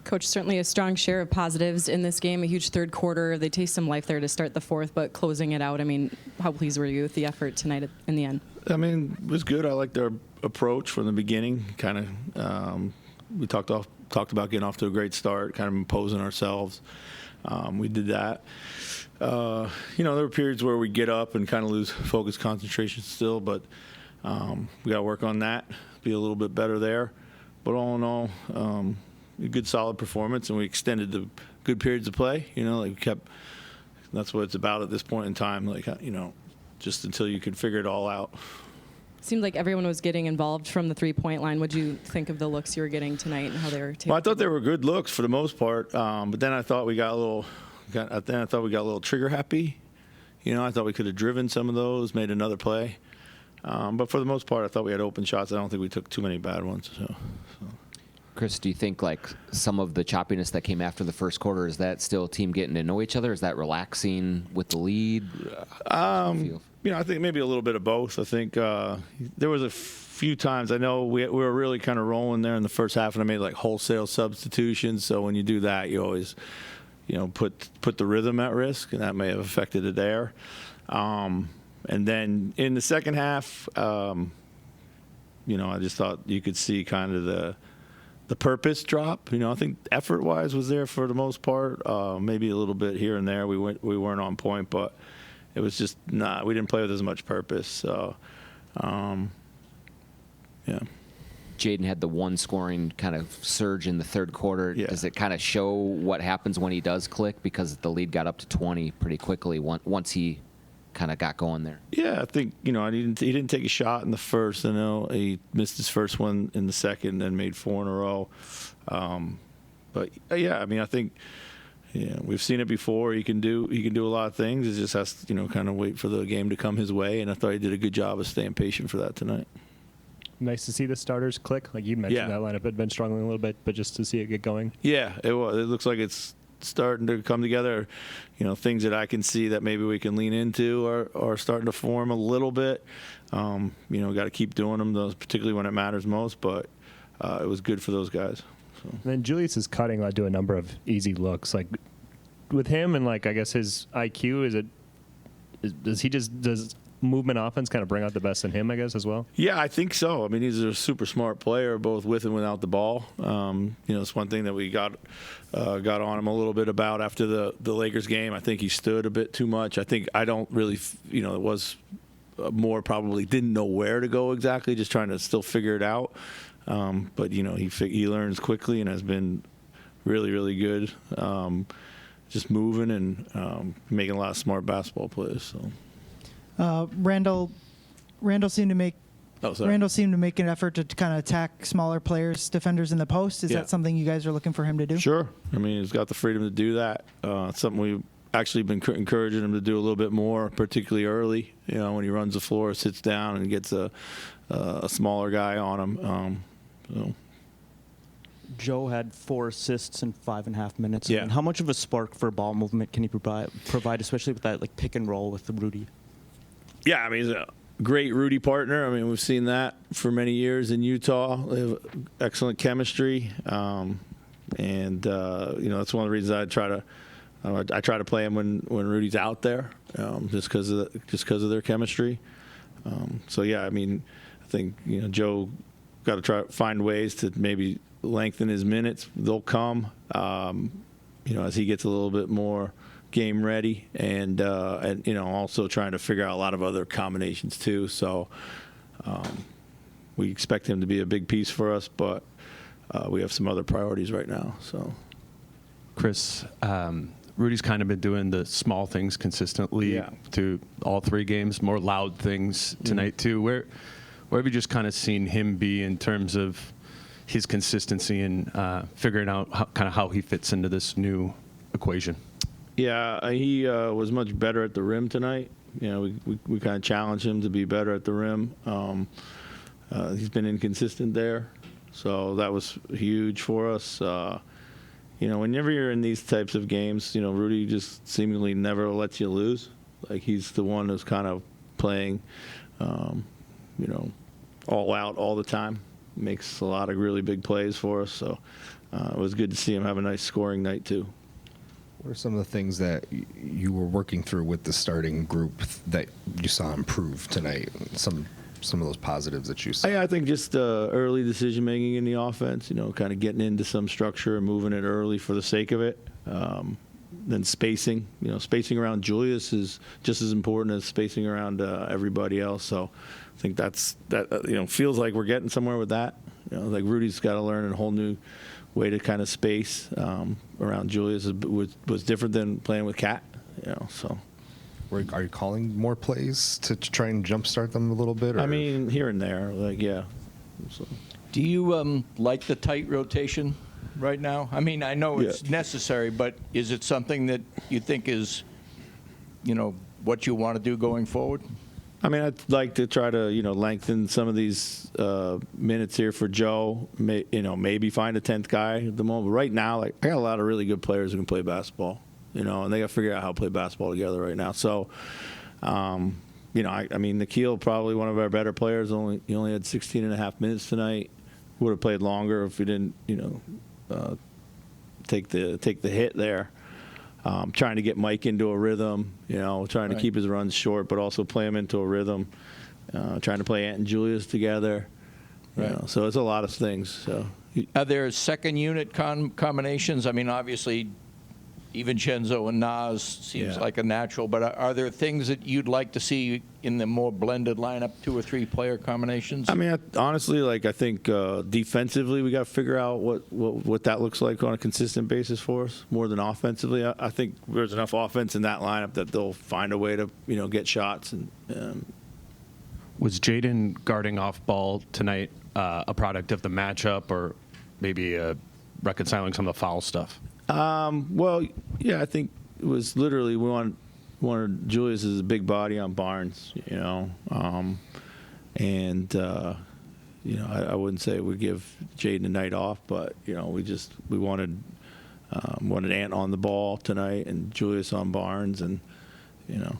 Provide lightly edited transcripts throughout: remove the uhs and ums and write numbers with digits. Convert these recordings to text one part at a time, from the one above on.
Coach, certainly a strong share of positives in this game, a huge third quarter. They taste some life there to start the fourth, but closing it out, I mean, how pleased were you with the effort tonight in the end? I mean, it was good. I liked their approach from the beginning. Kind of, we talked about getting off to a great start, kind of imposing ourselves. We did that. There were periods where we get up and kind of lose focus, concentration still, but we got to work on that, be a little bit better there. But all in all, a good solid performance, and we extended the good periods of play. We kept. That's what it's about at this point in time. Just until you can figure it all out. Seemed like everyone was getting involved from the three-point line. What did you think of the looks you were getting tonight and how they were taking? Well, I thought they were good looks for the most part, but then I thought we got a little trigger happy. I thought we could have driven some of those, made another play. But for the most part, I thought we had open shots. I don't think we took too many bad ones. So. Chris, do you think some of the choppiness that came after the first quarter, is that still a team getting to know each other? Is that relaxing with the lead? I think maybe a little bit of both. I think there was a few times, I know we were really kind of rolling there in the first half, and I made wholesale substitutions. So when you do that, you always, put the rhythm at risk, and that may have affected it there. And then in the second half, I just thought you could see kind of the purpose drop. I think effort-wise was there for the most part. Maybe a little bit here and there. We weren't on point, but it was just not. We didn't play with as much purpose. So, yeah. Jaden had the one scoring kind of surge in the third quarter. Yeah. Does it kind of show what happens when he does click? Because the lead got up to 20 pretty quickly once he kind of got going there. Yeah, I think he didn't take a shot in the first. I know he missed his first one in the second, then made 4 in a row. But yeah, I mean, I think we've seen it before. He can do a lot of things. It just has to kind of wait for the game to come his way. And I thought he did a good job of staying patient for that tonight. Nice to see the starters click. Like you mentioned, that lineup had been struggling a little bit, but just to see it get going. Yeah, it was. It looks like it's starting to come together. Things that I can see that maybe we can lean into are starting to form a little bit. Got to keep doing them, those particularly when it matters most. But it was good for those guys. So. And then Julius is cutting led to a number of easy looks. Like with him and I guess his IQ, does movement offense kind of bring out the best in him, I guess, as well? Yeah, I think so. I mean, he's a super smart player, both with and without the ball. It's one thing that we got on him a little bit about after the Lakers game. I think he stood a bit too much. I don't really, it was more probably didn't know where to go exactly, just trying to still figure it out. But, he learns quickly and has been really, really good, just moving and making a lot of smart basketball plays. So. Randall seemed to make an effort to kind of attack smaller players, defenders in the post. Is that something you guys are looking for him to do? Sure. I mean, he's got the freedom to do that. It's something we've actually been encouraging him to do a little bit more, particularly early. When he runs the floor, sits down, and gets a smaller guy on him. Joe had 4 assists in 5.5 minutes. Yeah. And how much of a spark for ball movement can he provide, especially with that pick and roll with Rudy? Yeah, I mean, he's a great Rudy partner. I mean, we've seen that for many years in Utah. They have excellent chemistry, and that's one of the reasons I try to play him when Rudy's out there, just because of their chemistry. So yeah, I mean, I think Joe got to try to find ways to maybe lengthen his minutes. They'll come, as he gets a little bit more game ready, and also trying to figure out a lot of other combinations too. So we expect him to be a big piece for us, but we have some other priorities right now. So, Chris, Rudy's kind of been doing the small things consistently to all 3 games, more loud things tonight too. Where have you just kind of seen him be in terms of his consistency and figuring out how he fits into this new equation? Yeah, he was much better at the rim tonight. We kind of challenged him to be better at the rim. He's been inconsistent there, so that was huge for us. Whenever you're in these types of games, Rudy just seemingly never lets you lose. Like, he's the one who's kind of playing, all out all the time. makes a lot of really big plays for us. So it was good to see him have a nice scoring night too. What are some of the things that you were working through with the starting group that you saw improve tonight? Some of those positives that you saw? I think just early decision making in the offense, kind of getting into some structure and moving it early for the sake of it. Then spacing, spacing around Julius is just as important as spacing around everybody else. So I think that feels like we're getting somewhere with that. Like Rudy's got to learn a whole new way to kind of space around Julius was different than playing with Cat. So. Are you calling more plays to try and jumpstart them a little bit? Or? I mean, here and there, yeah. So. Do you like the tight rotation right now? I mean, I know it's necessary, but is it something that you think is, what you want to do going forward? I mean, I'd like to try to, lengthen some of these minutes here for Joe. Maybe find a 10th guy at the moment. But right now, I got a lot of really good players who can play basketball. And they got to figure out how to play basketball together right now. So, I mean, Nikhil, probably one of our better players. He only had 16 and a half minutes tonight. Would have played longer if we didn't, take the hit there. Trying to get Mike into a rhythm, trying to keep his runs short, but also play him into a rhythm. Trying to play Ant and Julius together. So it's a lot of things. So, are there second unit combinations? I mean, obviously, DiVincenzo and Nas seems like a natural, but are there things that you'd like to see in the more blended lineup, 2 or 3 player combinations? I mean, honestly, I think defensively we got to figure out what that looks like on a consistent basis for us more than offensively. I think there's enough offense in that lineup that they'll find a way to get shots. And was Jaden guarding off ball tonight a product of the matchup, or maybe reconciling some of the foul stuff? Well, yeah, I think it was literally we wanted Julius as a big body on Barnes, I wouldn't say we give Jaden a night off, but we wanted Ant on the ball tonight and Julius on Barnes, and I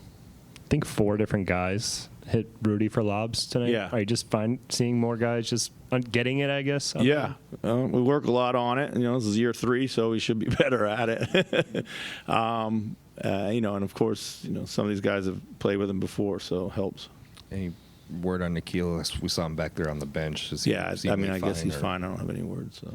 think 4 different guys hit Rudy for lobs tonight. Yeah. Are you just seeing more guys just getting it, I guess? Yeah. We work a lot on it. This is year 3, so we should be better at it. And of course, some of these guys have played with him before, so it helps. Any word on Nikhil? We saw him back there on the bench. I guess he's fine. I don't have any words, so.